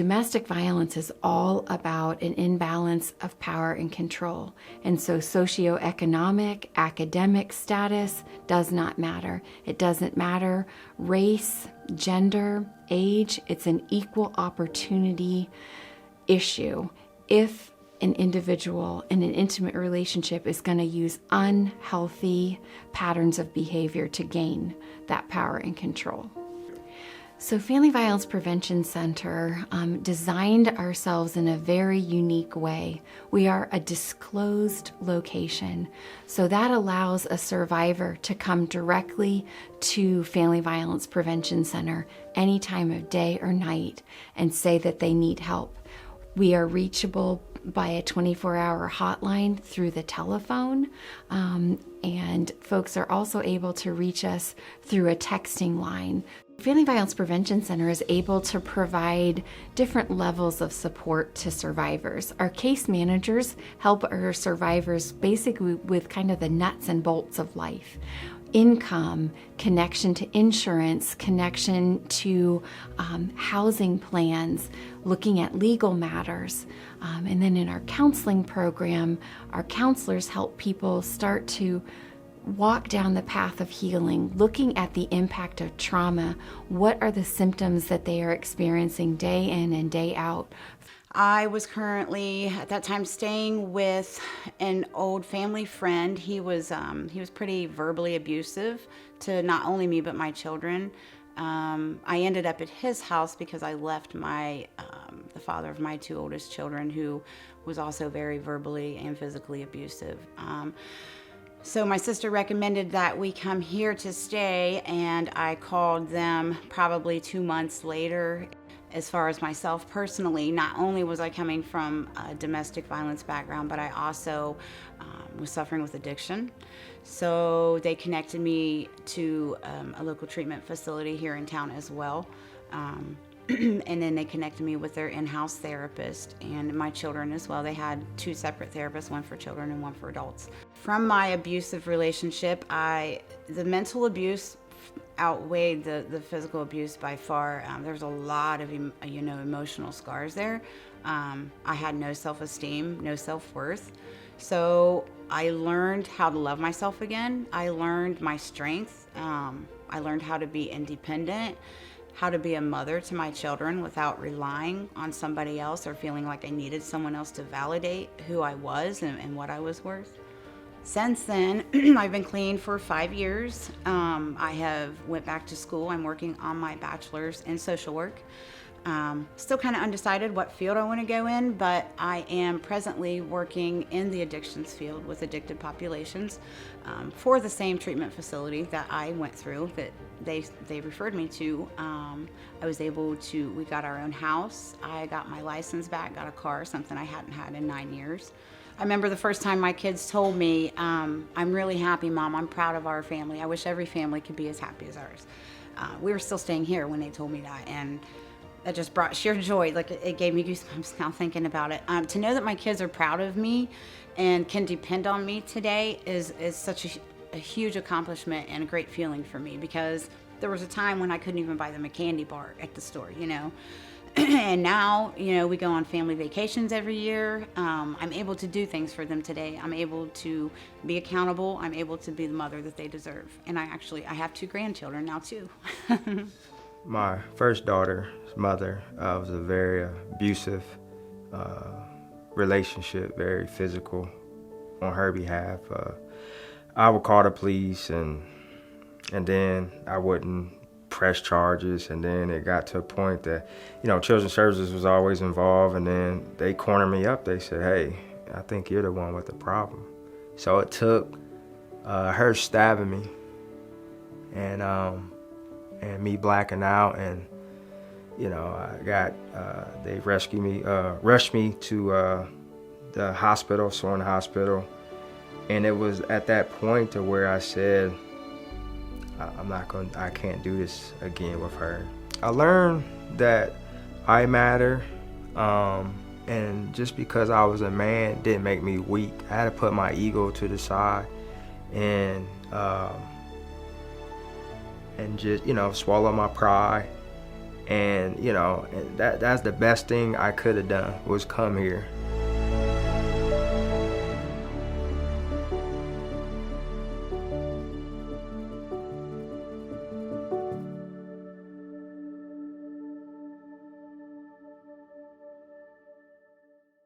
Domestic violence is all about an imbalance of power and control. And so socioeconomic, academic status does not matter. It doesn't matter race, gender, age. It's an equal opportunity issue. If an individual in an intimate relationship is going to use unhealthy patterns of behavior to gain that power and control. So Family Violence Prevention Center designed ourselves in a very unique way. We are a disclosed location, so that allows a survivor to come directly to Family Violence Prevention Center any time of day or night and say that they need help. We are reachable by a 24-hour hotline through the telephone, and folks are also able to reach us through a texting line. Family Violence Prevention Center is able to provide different levels of support to survivors. Our case managers help our survivors basically with kind of the nuts and bolts of life. Income, connection to insurance, connection to housing plans, looking at legal matters. And then in our counseling program, our counselors help people start to walk down the path of healing, looking at the impact of trauma. What are the symptoms that they are experiencing day in and day out? I was currently, at that time, staying with an old family friend. He was pretty verbally abusive to not only me, but my children. I ended up at his house because I left the father of my two oldest children, who was also very verbally and physically abusive. So my sister recommended that we come here to stay, and I called them probably 2 months later. As far as myself personally, not only was I coming from a domestic violence background, but I also was suffering with addiction. So they connected me to a local treatment facility here in town as well. And then they connected me with their in-house therapist and my children as well. They had 2 separate therapists, one for children and one for adults. From my abusive relationship, the mental abuse outweighed the physical abuse by far. There's a lot of emotional scars there. I had no self-esteem, no self-worth. So I learned how to love myself again. I learned my strength. I learned how to be independent, how to be a mother to my children without relying on somebody else or feeling like I needed someone else to validate who I was and what I was worth. Since then, I've been clean for 5 years. I have went back to school. I'm working on my bachelor's in social work. Still kind of undecided what field I want to go in, but I am presently working in the addictions field with addicted populations for the same treatment facility that I went through that they referred me to. We got our own house. I got my license back, got a car, something I hadn't had in 9 years. I remember the first time my kids told me, I'm really happy, Mom. I'm proud of our family. I wish every family could be as happy as ours. We were still staying here when they told me that, and that just brought sheer joy. Like, it gave me goosebumps now thinking about it. To know that my kids are proud of me and can depend on me today is such a huge accomplishment and a great feeling for me, because there was a time when I couldn't even buy them a candy bar at the store, And now, we go on family vacations every year. I'm able to do things for them today. I'm able to be accountable. I'm able to be the mother that they deserve. And I have 2 grandchildren now too. My first daughter's mother was a very abusive relationship, very physical on her behalf. I would call the police, and then I wouldn't press charges, and then it got to a point that, Children's Services was always involved, and then they cornered me up. They said, hey, I think you're the one with the problem. So it took her stabbing me and me blacking out, and they rushed me to the hospital, Soren Hospital, and it was at that point to where I said, I can't do this again with her. I learned that I matter, and just because I was a man didn't make me weak. I had to put my ego to the side and just, swallow my pride And, you know, that's the best thing I could have done, was come here.